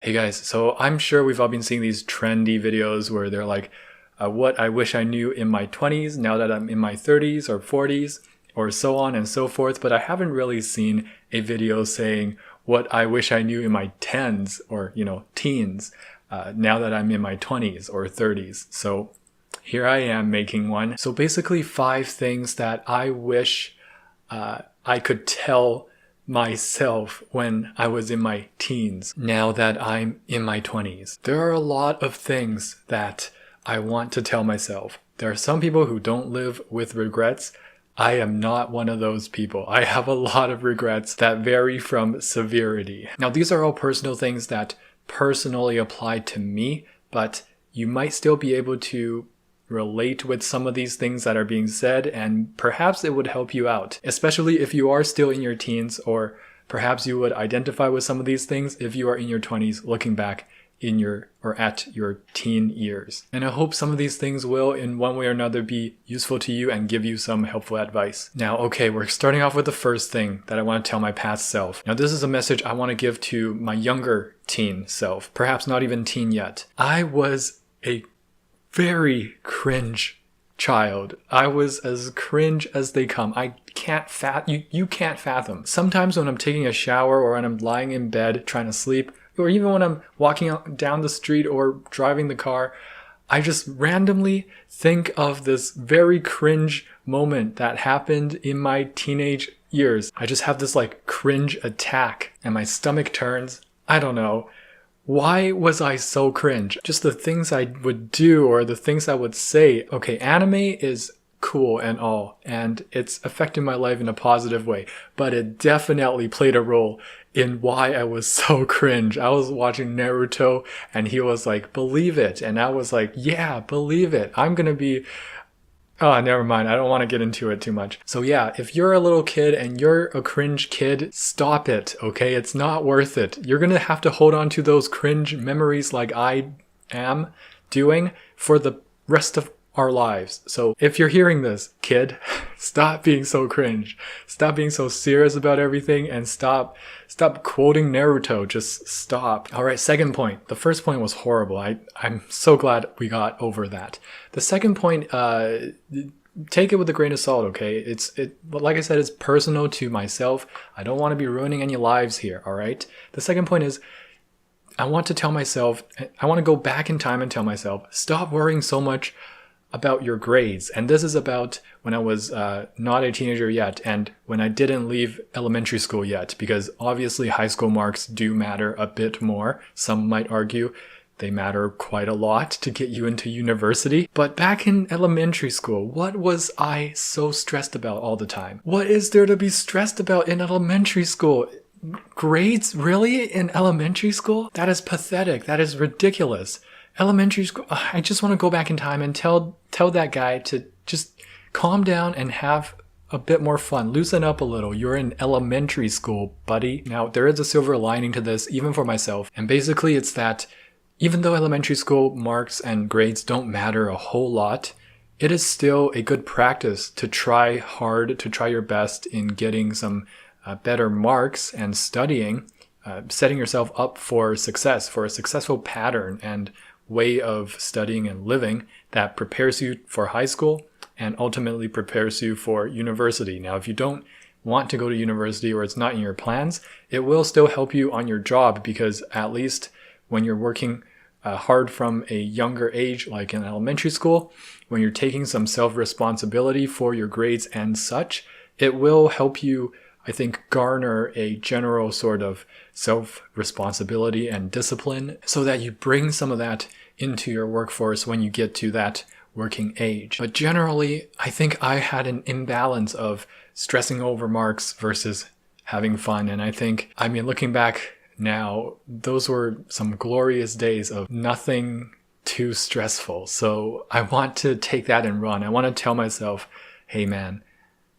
Hey guys, so I'm sure we've all been seeing these trendy videos where they're like, what I wish I knew in my 20s now that I'm in my 30s or 40s or so on and so forth, but I haven't really seen a video saying what I wish I knew in my 10s or, teens now that I'm in my 20s or 30s. So here I am making one. So basically 5 things that I wish I could tell myself when I was in my teens, now that I'm in my 20s. There are a lot of things that I want to tell myself. There are some people who don't live with regrets. I am not one of those people. I have a lot of regrets that vary from severity. Now, these are all personal things that personally apply to me, but you might still be able to relate with some of these things that are being said, and perhaps it would help you out, especially if you are still in your teens, or perhaps you would identify with some of these things if you are in your 20s looking back in your or at your teen years. And I hope some of these things will in one way or another be useful to you and give you some helpful advice. Now, okay, we're starting off with the first thing that I want to tell my past self. Now, this is a message I want to give to my younger teen self, perhaps not even teen yet. I was a very cringe child. I was as cringe as they come. I can't you can't fathom. Sometimes when I'm taking a shower or when I'm lying in bed trying to sleep, or even when I'm walking down the street or driving the car, I just randomly think of this very cringe moment that happened in my teenage years. I just have this like cringe attack and my stomach turns. I don't know. Why was I so cringe? Just the things I would do or the things I would say. Okay, anime is cool and all, and it's affecting my life in a positive way, but it definitely played a role in why I was so cringe. I was watching Naruto and he was like, believe it. And I was like, yeah, believe it. I'm gonna be... Oh, never mind. I don't want to get into it too much. So yeah, if you're a little kid and you're a cringe kid, stop it, okay? It's not worth it. You're gonna have to hold on to those cringe memories like I am doing for the rest of our lives. So if you're hearing this, kid, stop being so cringe. Stop being so serious about everything and stop quoting Naruto. Just stop. All right, second point. The first point was horrible. I'm so glad we got over that. The second point, take it with a grain of salt, okay? But like I said, it's personal to myself. I don't want to be ruining any lives here, all right? The second point is, I want to go back in time and tell myself, stop worrying so much about your grades. And this is about when I was not a teenager yet and when I didn't leave elementary school yet, because obviously high school marks do matter a bit more. Some might argue they matter quite a lot to get you into university. But back in elementary school, what was I so stressed about all the time? What is there to be stressed about in elementary school? Grades? Really? In elementary school? That is pathetic. That is ridiculous. Elementary school, I just want to go back in time and tell that guy to just calm down and have a bit more fun. Loosen up a little. You're in elementary school, buddy. Now, there is a silver lining to this, even for myself. And basically, it's that even though elementary school marks and grades don't matter a whole lot, it is still a good practice to try hard, to try your best in getting some better marks and studying, setting yourself up for success, for a successful pattern and way of studying and living that prepares you for high school and ultimately prepares you for university. Now, if you don't want to go to university or it's not in your plans, it will still help you on your job, because at least when you're working hard from a younger age, like in elementary school, when you're taking some self-responsibility for your grades and such, it will help you, I think, garner a general sort of self-responsibility and discipline so that you bring some of that into your workforce when you get to that working age. But generally, I think I had an imbalance of stressing over marks versus having fun. And I think, looking back now, those were some glorious days of nothing too stressful. So I want to take that and run. I want to tell myself, hey man,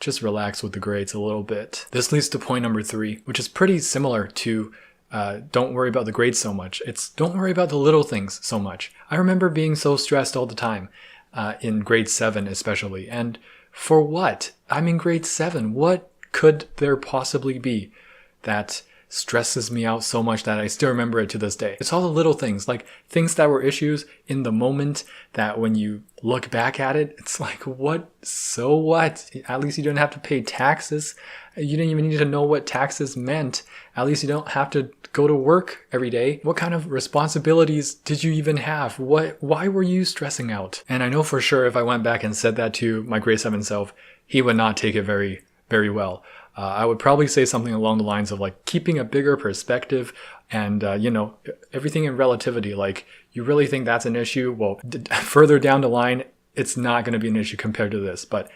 just relax with the grades a little bit. This leads to point number 3, which is pretty similar to don't worry about the grades so much. It's don't worry about the little things so much. I remember being so stressed all the time, in grade 7 especially. And for what? I'm in grade 7. What could there possibly be that stresses me out so much that I still remember it to this day. It's all the little things, like things that were issues in the moment that when you look back at it, it's like, what? So what? At least you didn't have to pay taxes. You didn't even need to know what taxes meant. At least you don't have to go to work every day. What kind of responsibilities did you even have? Why were you stressing out? And I know for sure if I went back and said that to my grade 7 self, he would not take it very, very well. I would probably say something along the lines of like keeping a bigger perspective and, everything in relativity. Like, you really think that's an issue? Well, further down the line, it's not going to be an issue compared to this. But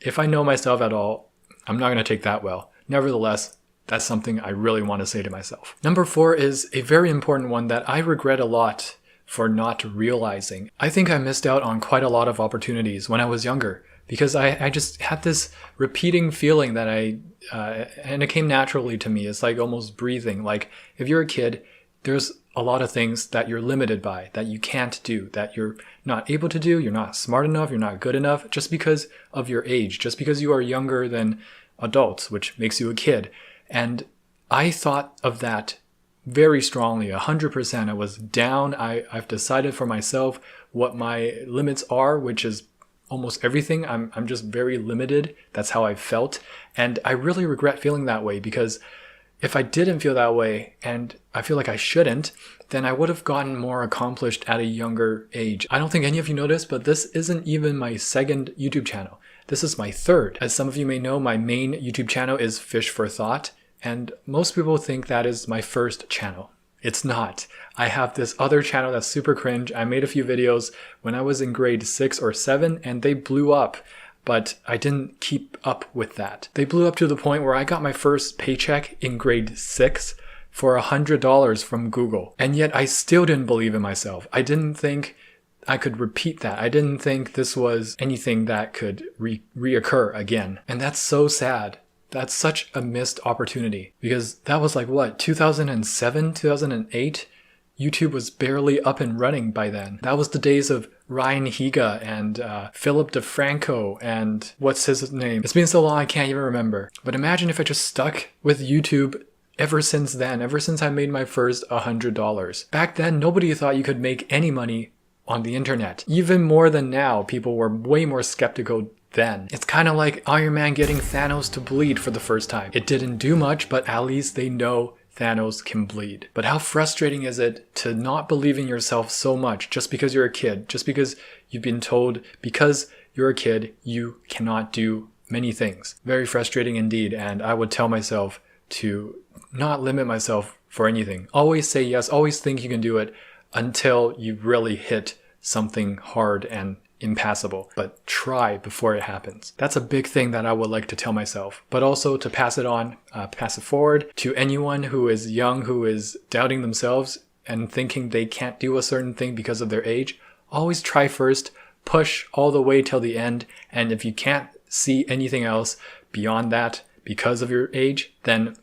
if I know myself at all, I'm not going to take that well. Nevertheless, that's something I really want to say to myself. Number 4 is a very important one that I regret a lot for not realizing. I think I missed out on quite a lot of opportunities when I was younger because I just had this repeating feeling that and it came naturally to me. It's like almost breathing. Like if you're a kid, there's a lot of things that you're limited by, that you can't do, that you're not able to do, you're not smart enough, you're not good enough, just because of your age, just because you are younger than adults, which makes you a kid. And I thought of that very strongly, 100%. I was down. I've decided for myself what my limits are, which is almost everything. I'm just very limited. That's how I felt. And I really regret feeling that way because if I didn't feel that way, and I feel like I shouldn't, then I would have gotten more accomplished at a younger age. I don't think any of you noticed, but this isn't even my second YouTube channel. This is my third. As some of you may know, my main YouTube channel is Fish for Thought, and most people think that is my first channel. It's not. I have this other channel that's super cringe. I made a few videos when I was in grade 6 or 7, and they blew up. But I didn't keep up with that. They blew up to the point where I got my first paycheck in grade 6 for $100 from Google. And yet I still didn't believe in myself. I didn't think I could repeat that. I didn't think this was anything that could reoccur again. And that's so sad. That's such a missed opportunity. Because that was like, what, 2007, 2008? YouTube was barely up and running by then. That was the days of Ryan Higa and Philip DeFranco and what's his name? It's been so long I can't even remember. But imagine if I just stuck with YouTube ever since then, ever since I made my first $100. Back then, nobody thought you could make any money on the internet. Even more than now, people were way more skeptical then. It's kind of like Iron Man getting Thanos to bleed for the first time. It didn't do much, but at least they know Thanos can bleed. But how frustrating is it to not believe in yourself so much just because you're a kid, just because you've been told because you're a kid, you cannot do many things. Very frustrating indeed. And I would tell myself to not limit myself for anything. Always say yes, always think you can do it until you really hit something hard and impassable, but try before it happens. That's a big thing that I would like to tell myself, but also to pass it on, pass it forward to anyone who is young, who is doubting themselves and thinking they can't do a certain thing because of their age. Always try first, push all the way till the end, and if you can't see anything else beyond that because of your age, then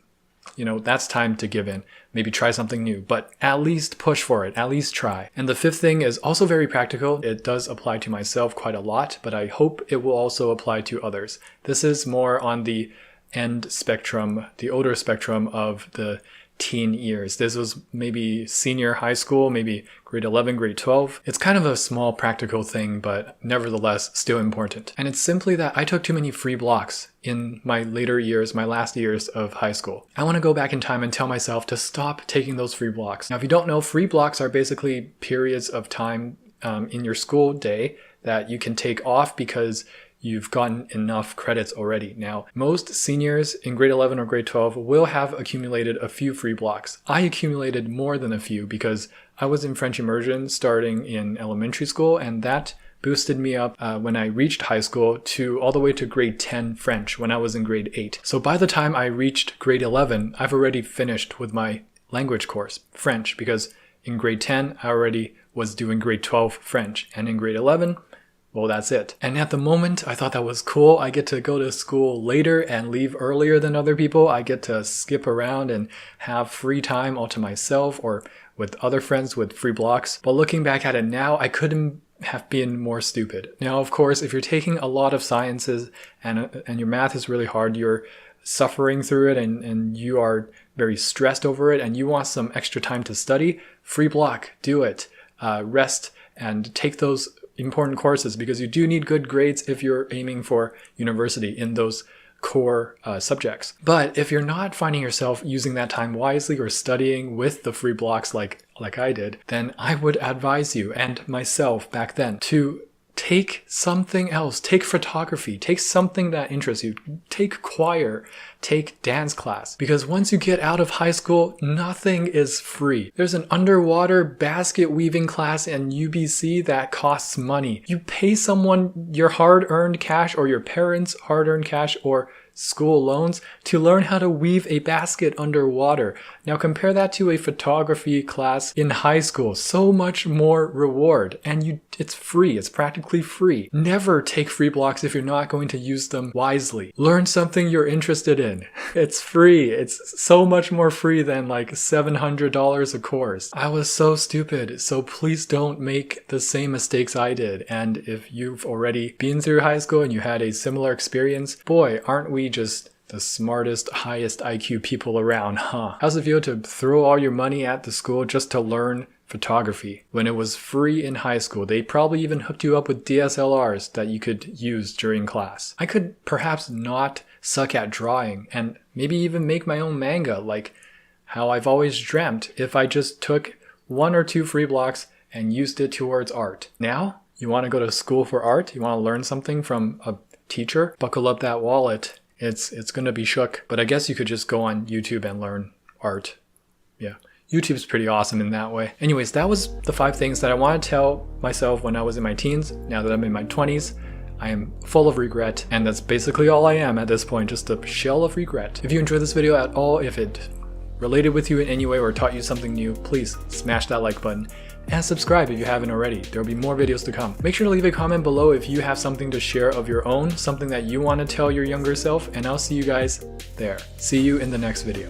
that's time to give in. Maybe try something new, but at least push for it, at least try. And the fifth thing is also very practical. It does apply to myself quite a lot, but I hope it will also apply to others. This is more on the end spectrum, the older spectrum of the teen years. This was maybe senior high school, maybe grade 11, grade 12. It's kind of a small practical thing, but nevertheless still important. And it's simply that I took too many free blocks in my later years, my last years of high school. I want to go back in time and tell myself to stop taking those free blocks. Now, if you don't know, free blocks are basically periods of time in your school day that you can take off because you've gotten enough credits already. Now, most seniors in grade 11 or grade 12 will have accumulated a few free blocks. I accumulated more than a few because I was in French immersion starting in elementary school, and that boosted me up when I reached high school to all the way to grade 10 French when I was in grade 8. So by the time I reached grade 11, I've already finished with my language course, French, because in grade 10, I already was doing grade 12 French, and in grade 11, well, that's it. And at the moment, I thought that was cool. I get to go to school later and leave earlier than other people. I get to skip around and have free time all to myself or with other friends with free blocks. But looking back at it now, I couldn't have been more stupid. Now, of course, if you're taking a lot of sciences and your math is really hard, you're suffering through it and you are very stressed over it and you want some extra time to study, free block, do it. Rest and take those important courses because you do need good grades if you're aiming for university in those core subjects. But if you're not finding yourself using that time wisely or studying with the free blocks like I did, then I would advise you and myself back then to take something else. Take photography. Take something that interests you. Take choir. Take dance class. Because once you get out of high school, nothing is free. There's an underwater basket weaving class in UBC that costs money. You pay someone your hard-earned cash or your parents' hard-earned cash or school loans to learn how to weave a basket underwater. Now compare that to a photography class in high school. So much more reward and it's free. It's practically free. Never take free blocks if you're not going to use them wisely. Learn something you're interested in. It's free. It's so much more free than like $700 a course. I was so stupid. So please don't make the same mistakes I did. And if you've already been through high school and you had a similar experience, boy, aren't we just the smartest, highest IQ people around, huh? How's it feel to throw all your money at the school just to learn photography when it was free in high school? They probably even hooked you up with DSLRs that you could use during class. I could perhaps not suck at drawing and maybe even make my own manga like how I've always dreamt if I just took 1 or 2 free blocks and used it towards art. Now, you want to go to school for art? You want to learn something from a teacher? Buckle up that wallet. It's going to be shook. But I guess you could just go on YouTube and learn art. Yeah. YouTube's pretty awesome in that way. Anyways, that was the 5 things that I want to tell myself when I was in my teens. Now that I'm in my 20s, I am full of regret. And that's basically all I am at this point, just a shell of regret. If you enjoyed this video at all, if it related with you in any way or taught you something new, please smash that like button. And subscribe if you haven't already. There will be more videos to come. Make sure to leave a comment below if you have something to share of your own, something that you want to tell your younger self, and I'll see you guys there. See you in the next video.